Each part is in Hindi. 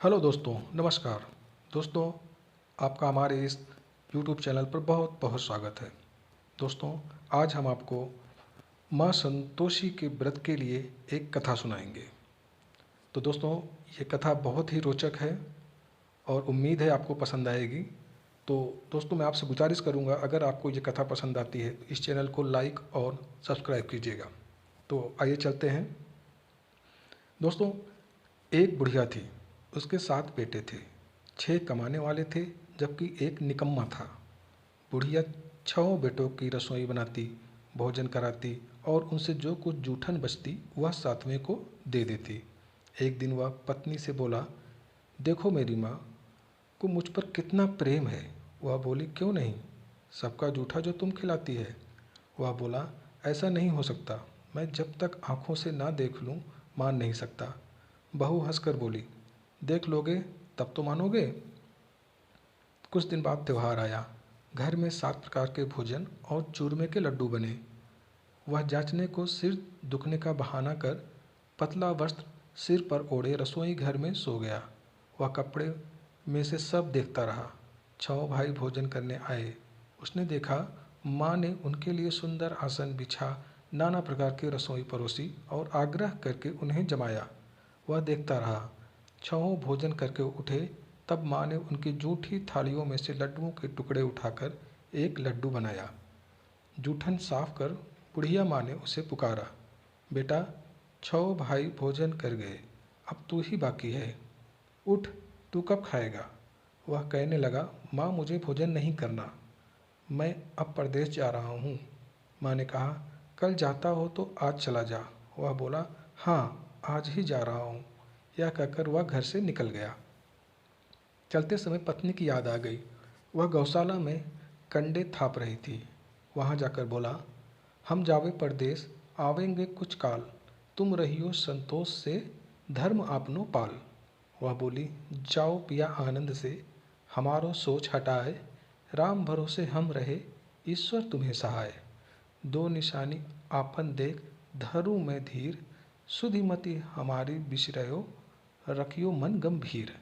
हेलो दोस्तों, नमस्कार। दोस्तों, आपका हमारे इस यूट्यूब चैनल पर बहुत बहुत स्वागत है। दोस्तों, आज हम आपको माँ संतोषी के व्रत के लिए एक कथा सुनाएंगे। तो दोस्तों, ये कथा बहुत ही रोचक है और उम्मीद है आपको पसंद आएगी। तो दोस्तों, मैं आपसे गुजारिश करूँगा, अगर आपको ये कथा पसंद आती है तो इस चैनल को लाइक और सब्सक्राइब कीजिएगा। तो आइए चलते हैं। दोस्तों, एक बुढ़िया थी, उसके 7 बेटे थे। 6 कमाने वाले थे, जबकि एक निकम्मा था। बुढ़िया 6 बेटों की रसोई बनाती, भोजन कराती और उनसे जो कुछ जूठन बचती वह 7वें को दे देती। एक दिन वह पत्नी से बोला, देखो मेरी माँ को मुझ पर कितना प्रेम है। वह बोली, क्यों नहीं, सबका जूठा जो तुम खिलाती है। वह बोला, ऐसा नहीं हो सकता, मैं जब तक आँखों से ना देख लूँ मान नहीं सकता। बहू हंसकर बोली, देख लोगे तब तो मानोगे। कुछ दिन बाद त्यौहार आया। घर में 7 प्रकार के भोजन और चूरमे के लड्डू बने। वह जांचने को सिर दुखने का बहाना कर पतला वस्त्र सिर पर ओढ़े रसोई घर में सो गया। वह कपड़े में से सब देखता रहा। 6 भाई भोजन करने आए। उसने देखा माँ ने उनके लिए सुंदर आसन बिछा नाना प्रकार की रसोई परोसी और आग्रह करके उन्हें जमाया। वह देखता रहा। 6 भोजन करके उठे, तब माँ ने उनकी जूठी थालियों में से लड्डुओं के टुकड़े उठाकर एक लड्डू बनाया। जूठन साफ कर बुढ़िया माँ ने उसे पुकारा, बेटा 6 भाई भोजन कर गए, अब तू ही बाकी है, उठ, तू कब खाएगा। वह कहने लगा, माँ मुझे भोजन नहीं करना, मैं अब परदेश जा रहा हूँ। माँ ने कहा, कल जाता हो तो आज चला जा। वह बोला, हाँ आज ही जा रहा हूँ। यह कहकर वह घर से निकल गया। चलते समय पत्नी की याद आ गई। वह गौशाला में कंडे थाप रही थी। वहाँ जाकर बोला, हम जावे परदेस, आवेंगे कुछ काल, तुम रहियो संतोष से, धर्म आपनो पाल। वह बोली, जाओ पिया आनंद से, हमारो सोच हटाए, राम भरोसे हम रहे, ईश्वर तुम्हें सहाय। दो निशानी आपन देख, धरु में धीर, सुधिमति हमारी बिसरयो, रखियो मन गंभीर।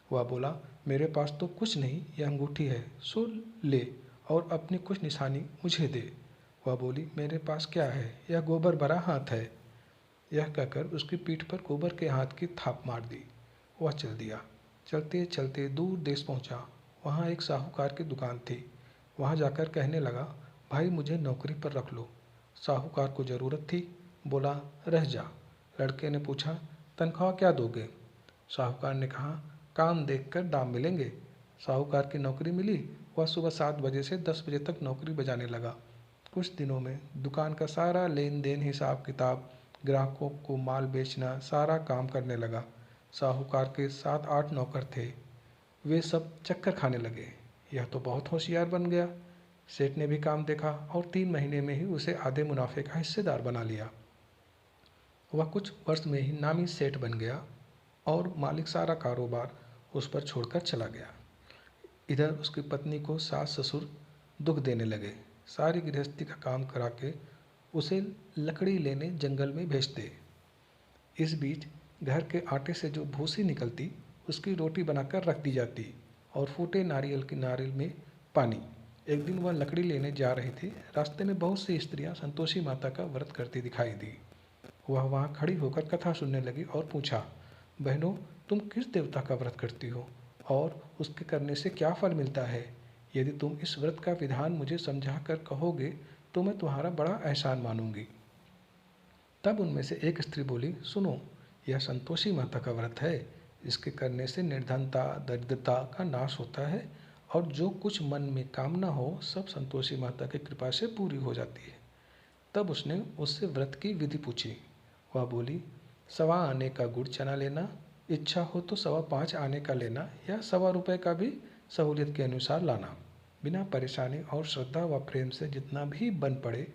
वह बोला, मेरे पास तो कुछ नहीं, यह अंगूठी है, सो ले और अपनी कुछ निशानी मुझे दे। वह बोली, मेरे पास क्या है, यह गोबर भरा हाथ है। यह कहकर उसकी पीठ पर गोबर के हाथ की थाप मार दी। वह चल दिया। चलते चलते दूर देश पहुंचा। वहाँ एक साहूकार की दुकान थी। वहाँ जाकर कहने लगा, भाई मुझे नौकरी पर रख लो। साहूकार को ज़रूरत थी, बोला, रह जा। लड़के ने पूछा, तनख्वाह क्या दोगे। साहूकार ने कहा, काम देखकर दाम मिलेंगे। साहूकार की नौकरी मिली। वह सुबह 7 बजे से 10 बजे तक नौकरी बजाने लगा। कुछ दिनों में दुकान का सारा लेन देन, हिसाब किताब, ग्राहकों को माल बेचना, सारा काम करने लगा। साहूकार के 7-8 नौकर थे। वे सब चक्कर खाने लगे, यह तो बहुत होशियार बन गया। सेठ ने भी काम देखा और 3 महीने में ही उसे आधे मुनाफे का हिस्सेदार बना लिया। वह कुछ वर्ष में ही नामी सेठ बन गया और मालिक सारा कारोबार उस पर छोड़कर चला गया। इधर उसकी पत्नी को सास ससुर दुख देने लगे। सारी गृहस्थी का काम करा के उसे लकड़ी लेने जंगल में भेजते। इस बीच घर के आटे से जो भूसी निकलती उसकी रोटी बनाकर रख दी जाती और फूटे नारियल में पानी। एक दिन वह लकड़ी लेने जा रही थी। रास्ते में बहुत सी स्त्रियां संतोषी माता का व्रत करती दिखाई दी। वह वहाँ खड़ी होकर कथा सुनने लगी और पूछा, बहनों तुम किस देवता का व्रत करती हो और उसके करने से क्या फल मिलता है। यदि तुम इस व्रत का विधान मुझे समझा कर कहोगे तो मैं तुम्हारा बड़ा एहसान मानूंगी। तब उनमें से एक स्त्री बोली, सुनो, यह संतोषी माता का व्रत है। इसके करने से निर्धनता दरिद्रता का नाश होता है और जो कुछ मन में कामना हो सब संतोषी माता की कृपा से पूरी हो जाती है। तब उसने उससे व्रत की विधि पूछी। वह बोली, 1.25 आने का गुड़ चना लेना, इच्छा हो तो 5.25 आने का लेना या 1.25 रुपये का भी सहूलियत के अनुसार लाना। बिना परेशानी और श्रद्धा व प्रेम से जितना भी बन पड़े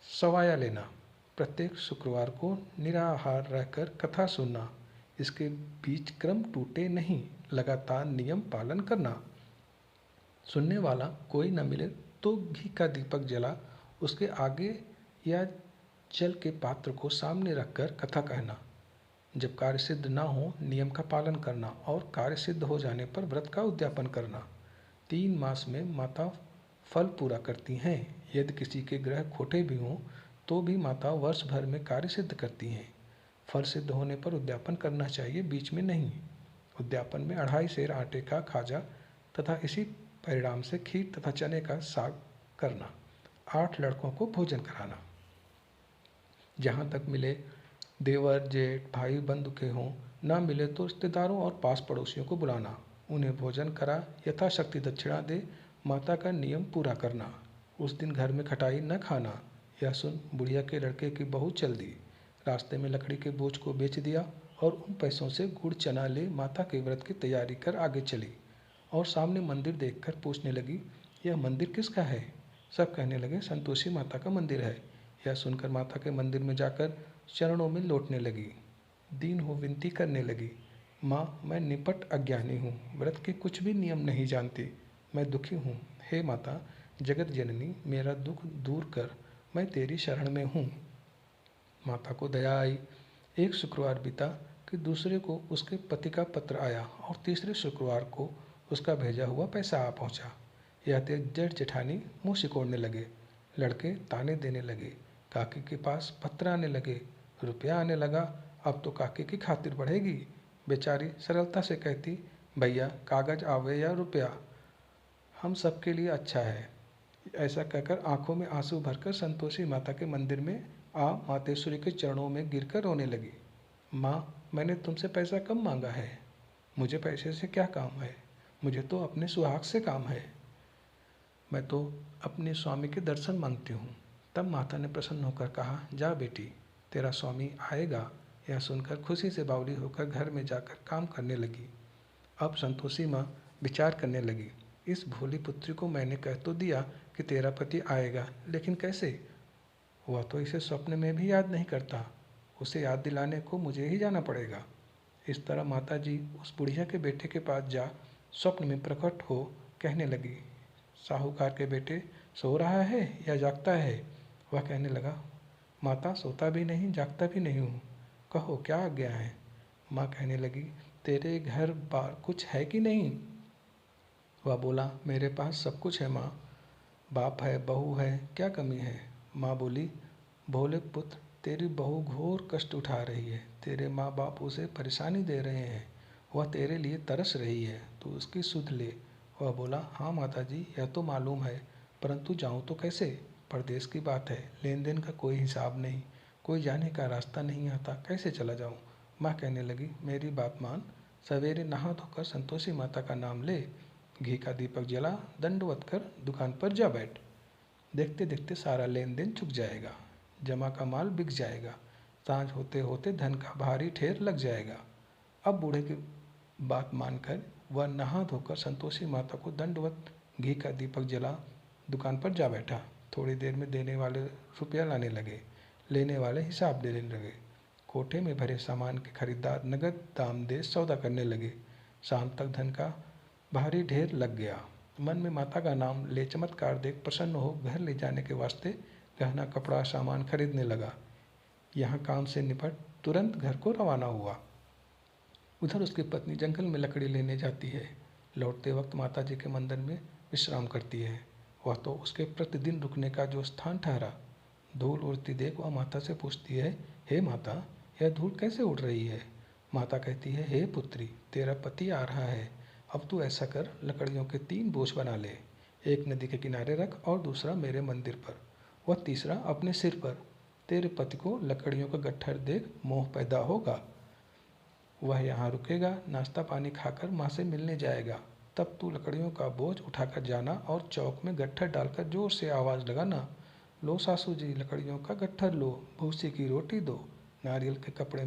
सवाया लेना। प्रत्येक शुक्रवार को निराहार रहकर कथा सुनना। इसके बीच क्रम टूटे नहीं, लगातार नियम पालन करना। सुनने वाला कोई न मिले तो घी का दीपक जला उसके आगे या जल के पात्र को सामने रखकर कथा कहना। जब कार्य सिद्ध न हो नियम का पालन करना और कार्य सिद्ध हो जाने पर व्रत का उद्यापन करना। 3 मास में माता फल पूरा करती हैं। यदि किसी के ग्रह खोटे भी हों तो भी माता वर्ष भर में कार्य सिद्ध करती हैं। फल सिद्ध होने पर उद्यापन करना चाहिए, बीच में नहीं। उद्यापन में 2.5 सेर आटे का खाजा तथा इसी परिणाम से खीर तथा चने का साग करना। 8 लड़कों को भोजन कराना। जहाँ तक मिले देवर जेठ भाई बंधु के हों, न मिले तो रिश्तेदारों और पास पड़ोसियों को बुलाना, उन्हें भोजन करा यथाशक्ति दक्षिणा दे माता का नियम पूरा करना। उस दिन घर में खटाई न खाना। यह सुन बुढ़िया के लड़के की बहू चल दी। रास्ते में लकड़ी के बोझ को बेच दिया और उन पैसों से गुड़ चना ले माता के व्रत की तैयारी कर आगे चली और सामने मंदिर देखकर पूछने लगी, यह मंदिर किसका है? सब कहने लगे, संतोषी माता का मंदिर है। यह सुनकर माता के मंदिर में जाकर चरणों में लौटने लगी। दीन हो विनती करने लगी, माँ मैं निपट अज्ञानी हूँ, व्रत के कुछ भी नियम नहीं जानती, मैं दुखी हूँ। हे माता जगत जननी, मेरा दुख दूर कर, मैं तेरी शरण में हूँ। माता को दया आई। एक शुक्रवार बीता कि दूसरे को उसके पति का पत्र आया और तीसरे शुक्रवार को उसका भेजा हुआ पैसा आ पहुँचा। यह देख जेठ जेठानी मुँह सिकोड़ने लगे। लड़के ताने देने लगे। काकी के पास पत्र आने लगे, रुपया आने लगा, अब तो काकी की खातिर बढ़ेगी। बेचारी सरलता से कहती, भैया कागज आवे या रुपया, हम सबके लिए अच्छा है। ऐसा कहकर आंखों में आंसू भरकर संतोषी माता के मंदिर में आ मातेश्वरी के चरणों में गिरकर रोने लगी। माँ मैंने तुमसे पैसा कम मांगा है, मुझे पैसे से क्या काम है, मुझे तो अपने सुहाग से काम है, मैं तो अपने स्वामी के दर्शन मांगती हूँ। तब माता ने प्रसन्न होकर कहा, जा बेटी तेरा स्वामी आएगा। यह सुनकर खुशी से बावली होकर घर में जाकर काम करने लगी। अब संतोषी माँ विचार करने लगी, इस भोली पुत्री को मैंने कह तो दिया कि तेरा पति आएगा, लेकिन कैसे? वह तो इसे स्वप्न में भी याद नहीं करता, उसे याद दिलाने को मुझे ही जाना पड़ेगा। इस तरह माता जी उस बुढ़िया के बेटे के पास जा स्वप्न में प्रकट हो कहने लगी, साहूकार के बेटे सो रहा है या जागता है? वह कहने लगा, माता सोता भी नहीं जागता भी नहीं हूँ, कहो क्या आज्ञा है? माँ कहने लगी, तेरे घर बार कुछ है कि नहीं? वह बोला, मेरे पास सब कुछ है माँ, बाप है बहू है, क्या कमी है? माँ बोली, भोले पुत्र तेरी बहू घोर कष्ट उठा रही है, तेरे माँ बाप उसे परेशानी दे रहे हैं, वह तेरे लिए तरस रही है, तू उसकी सुध ले। वह बोला, हाँ माता जी यह तो मालूम है, परंतु जाऊँ तो कैसे? परदेश की बात है, लेन देन का कोई हिसाब नहीं, कोई जाने का रास्ता नहीं आता, कैसे चला जाऊँ? माँ कहने लगी, मेरी बात मान, सवेरे नहा धोकर संतोषी माता का नाम ले, घी का दीपक जला, दंडवत कर दुकान पर जा बैठ। देखते देखते सारा लेन देन चुक जाएगा, जमा का माल बिक जाएगा, सांझ होते होते धन का भारी ढेर लग जाएगा। अब बूढ़े की बात मानकर वह नहा धोकर संतोषी माता को दंडवत घी का दीपक जला दुकान पर जा बैठा। थोड़ी देर में देने वाले रुपया लाने लगे, लेने वाले हिसाब देने लगे। कोठे में भरे सामान के खरीदार नगद दाम दे सौदा करने लगे। शाम तक धन का भारी ढेर लग गया। मन में माता का नाम ले चमत्कार देख प्रसन्न हो घर ले जाने के वास्ते गहना कपड़ा सामान खरीदने लगा। यहाँ काम से निपट तुरंत घर को रवाना हुआ। उधर उसकी पत्नी जंगल में लकड़ी लेने जाती है। लौटते वक्त माता जी के मंदिर में विश्राम करती है। वह तो उसके प्रतिदिन रुकने का जो स्थान ठहरा। धूल उड़ती देख वह माता से पूछती है, हे माता यह धूल कैसे उड़ रही है? माता कहती है, हे पुत्री तेरा पति आ रहा है, अब तू ऐसा कर लकड़ियों के 3 बोझ बना ले, एक नदी के किनारे रख और दूसरा मेरे मंदिर पर, वह तीसरा अपने सिर पर। तेरे पति को लकड़ियों का गट्ठर देख मोह पैदा होगा, वह यहाँ रुकेगा, नाश्ता पानी खाकर माँ से मिलने जाएगा, तब तू लकड़ियों का बोझ उठाकर जाना और चौक में गट्ठर डालकर जोर से आवाज़ लगाना, लो सासू जी लकड़ियों का गट्ठर लो, भूसी की रोटी दो, नारियल के कपड़े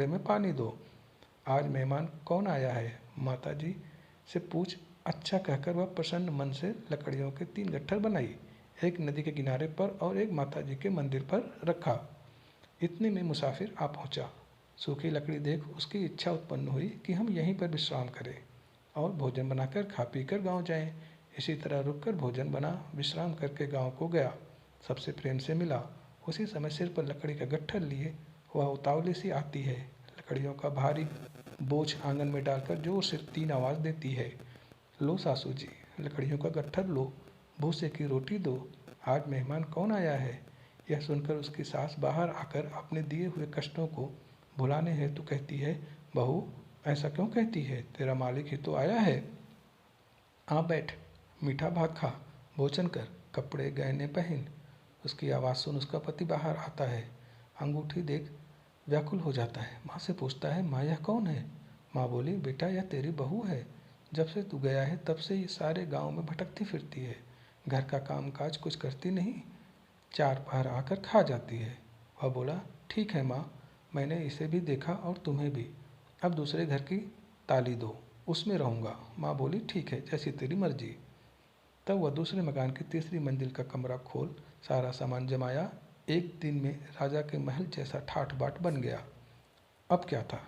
में पानी दो, आज मेहमान कौन आया है? माता जी से पूछ। अच्छा कहकर वह प्रसन्न मन से लकड़ियों के 3 गट्ठर बनाई, एक नदी के किनारे पर और एक माता जी के मंदिर पर रखा। इतने में मुसाफिर आ पहुँचा। सूखी लकड़ी देख उसकी इच्छा उत्पन्न हुई कि हम यहीं पर विश्राम करें और भोजन बनाकर खा पी कर गाँव जाएं। इसी तरह रुककर भोजन बना, विश्राम करके गाँव को गया। सबसे प्रेम से मिला। उसी समय सिर पर लकड़ी का गट्ठर लिए वह उतावली सी आती है, लकड़ियों का भारी बोझ आंगन में डालकर जोर से 3 आवाज़ देती है। लो सासू जी, लकड़ियों का गट्ठर लो, भूसे की रोटी दो, आज मेहमान कौन आया है। यह सुनकर उसकी सास बाहर आकर अपने दिए हुए कष्टों को भुलाने हेतु कहती है, बहू ऐसा क्यों कहती है, तेरा मालिक ही तो आया है। आ बैठ, मीठा भात खा, भोजन कर, कपड़े गहने पहन। उसकी आवाज़ सुन उसका पति बाहर आता है। अंगूठी देख व्याकुल हो जाता है। माँ से पूछता है, माँ यह कौन है। माँ बोली, बेटा यह तेरी बहू है। जब से तू गया है तब से ये सारे गांव में भटकती फिरती है, घर का काम काज कुछ करती नहीं, 4 पहर आकर खा जाती है। वह बोला, ठीक है माँ, मैंने इसे भी देखा और तुम्हें भी, अब दूसरे घर की ताली दो, उसमें रहूँगा। माँ बोली, ठीक है, जैसी तेरी मर्जी। तब वह दूसरे मकान की तीसरी मंजिल का कमरा खोल सारा सामान जमाया। एक दिन में राजा के महल जैसा ठाठ बाट बन गया। अब क्या था,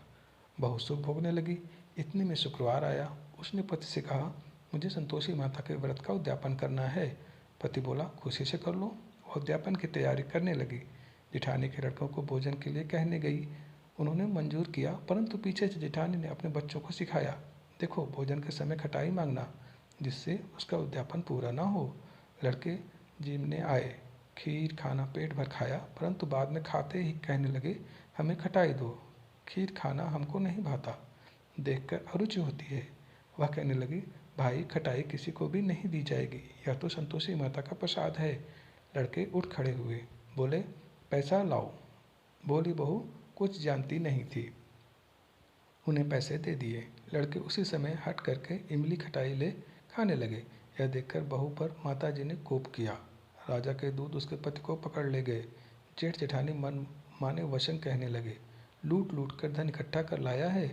बहू सुख भोगने लगी। इतने में शुक्रवार आया। उसने पति से कहा, मुझे संतोषी माता के व्रत का उद्यापन करना है। पति बोला, खुशी से कर लो। वह उद्यापन की तैयारी करने लगी। जेठानी के लड़कों को भोजन के लिए कहने गई। उन्होंने मंजूर किया, परंतु पीछे से जेठानी ने अपने बच्चों को सिखाया, देखो भोजन के समय खटाई मांगना, जिससे उसका उद्यापन पूरा ना हो। लड़के जीमने आए, खीर खाना पेट भर खाया, परंतु बाद में खाते ही कहने लगे, हमें खटाई दो, खीर खाना हमको नहीं भाता, देखकर अरुचि होती है। वह कहने लगी, भाई खटाई किसी को भी नहीं दी जाएगी, यह तो संतोषी माता का प्रसाद है। लड़के उठ खड़े हुए, बोले, पैसा लाओ। बोली बहू कुछ जानती नहीं थी। उन्हें पैसे दे दिए। लड़के उसी समय हट करके इमली खटाई ले खाने लगे। यह देखकर बहू पर माताजी ने कोप किया। राजा के दूत उसके पति को पकड़ ले गए। जेठ जेठानी मन माने वचन कहने लगे, लूट लूट कर धन इकट्ठा कर लाया है,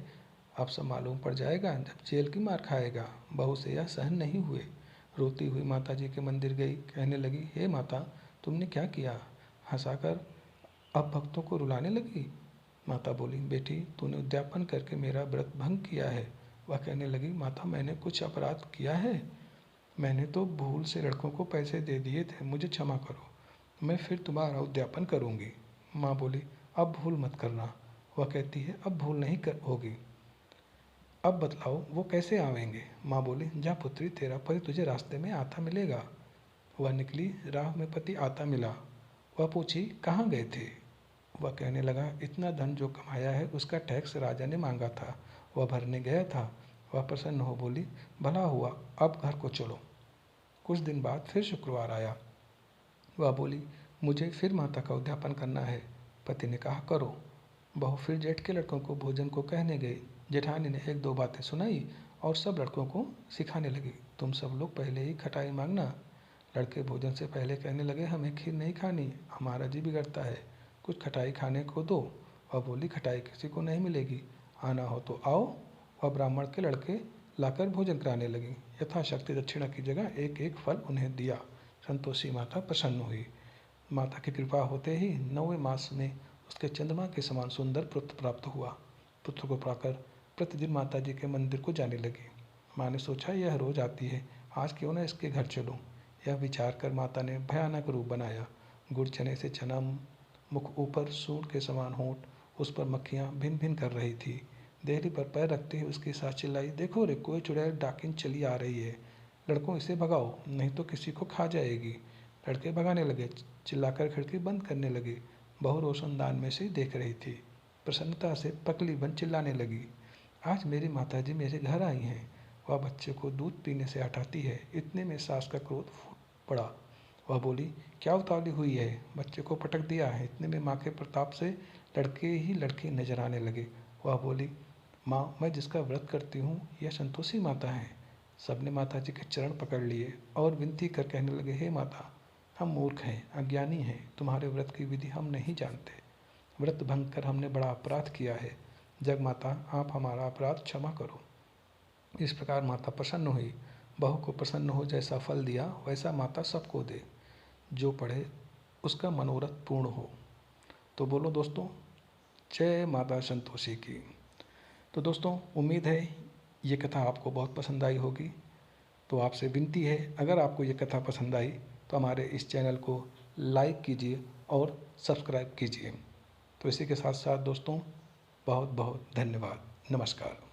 अब सब मालूम पड़ जाएगा जब जेल की मार खाएगा। बहू से यह सहन नहीं हुए। रोती हुई माताजी के मंदिर गई, कहने लगी, हे माता, तुमने क्या किया, हंसाकर अब भक्तों को रुलाने लगी। माता बोली, बेटी तूने उद्यापन करके मेरा व्रत भंग किया है। वह कहने लगी, माता मैंने कुछ अपराध किया है, मैंने तो भूल से लड़कों को पैसे दे दिए थे, मुझे क्षमा करो, मैं फिर तुम्हारा उद्यापन करूँगी। माँ बोली, अब भूल मत करना। वह कहती है, अब भूल नहीं कर होगी, अब बतलाओ वो कैसे आवेंगे। माँ बोली, जा पुत्री, तेरा पति तुझे रास्ते में आता मिलेगा। वह निकली, राह में पति आता मिला। वह पूछी, कहाँ गए थे। वह कहने लगा, इतना धन जो कमाया है उसका टैक्स राजा ने मांगा था, वह भरने गया था। वह प्रसन्न हो बोली, भला हुआ, अब घर को चलो। कुछ दिन बाद फिर शुक्रवार आया। वह बोली, मुझे फिर माता का उद्यापन करना है। पति ने कहा, करो। बहू फिर जेठ के लड़कों को भोजन को कहने गई। जेठानी ने 1-2 बातें सुनाई और सब लड़कों को सिखाने लगी, तुम सब लोग पहले ही खटाई मांगना। लड़के भोजन से पहले कहने लगे, हमें खीर नहीं खानी, हमारा जी बिगड़ता है, कुछ खटाई खाने को दो। वह बोली, खटाई किसी को नहीं मिलेगी, आना हो तो आओ। वह ब्राह्मण के लड़के लाकर भोजन कराने लगी। यथाशक्ति दक्षिणा की जगह एक एक फल उन्हें दिया। संतोषी माता प्रसन्न हुई। माता की कृपा होते ही 9वें मास में उसके चंद्रमा के समान सुंदर पुत्र प्राप्त हुआ। पुत्र को पाकर प्रतिदिन माता जी के मंदिर को जाने लगी। माँ ने सोचा, यह रोज आती है, आज क्यों न इसके घर चलूं। यह विचार कर माता ने भयानक रूप बनाया। गुड़ चने से चना, मुख ऊपर सूंड के समान होंठ, उस पर मक्खियाँ भिन भिन कर रही थी। देहरी पर पैर रखते ही उसकी सास चिल्लाई, देखो रे, कोई चुड़ैल डाकिन चली आ रही है, लड़कों इसे भगाओ, नहीं तो किसी को खा जाएगी। लड़के भगाने लगे, चिल्लाकर खिड़की बंद करने लगे। बहू रोशनदान में से देख रही थी। प्रसन्नता से पकली बन चिल्लाने लगी, आज मेरी माताजी मेरे घर आई हैं। वह बच्चे को दूध पीने से हटाती है। इतने में सास का क्रोध फूट पड़ा। वह बोली, क्या उतावली हुई है, बच्चे को पटक दिया है। इतने में माँ के प्रताप से लड़के ही लड़के नजर आने लगे। वह बोली, माँ मैं जिसका व्रत करती हूँ यह संतोषी माता है। सबने माता जी के चरण पकड़ लिए और विनती कर कहने लगे, हे माता, हम मूर्ख हैं, अज्ञानी हैं, तुम्हारे व्रत की विधि हम नहीं जानते, व्रत भंग कर हमने बड़ा अपराध किया है, जग माता आप हमारा अपराध क्षमा करो। इस प्रकार माता प्रसन्न हुई। बहू को प्रसन्न हो जैसा फल दिया वैसा माता सबको दे, जो पढ़े उसका मनोरथ पूर्ण हो। तो बोलो दोस्तों, जय माता संतोषी की। तो दोस्तों, उम्मीद है ये कथा आपको बहुत पसंद आई होगी। तो आपसे विनती है, अगर आपको ये कथा पसंद आई तो हमारे इस चैनल को लाइक कीजिए और सब्सक्राइब कीजिए। तो इसी के साथ साथ दोस्तों, बहुत बहुत धन्यवाद। नमस्कार।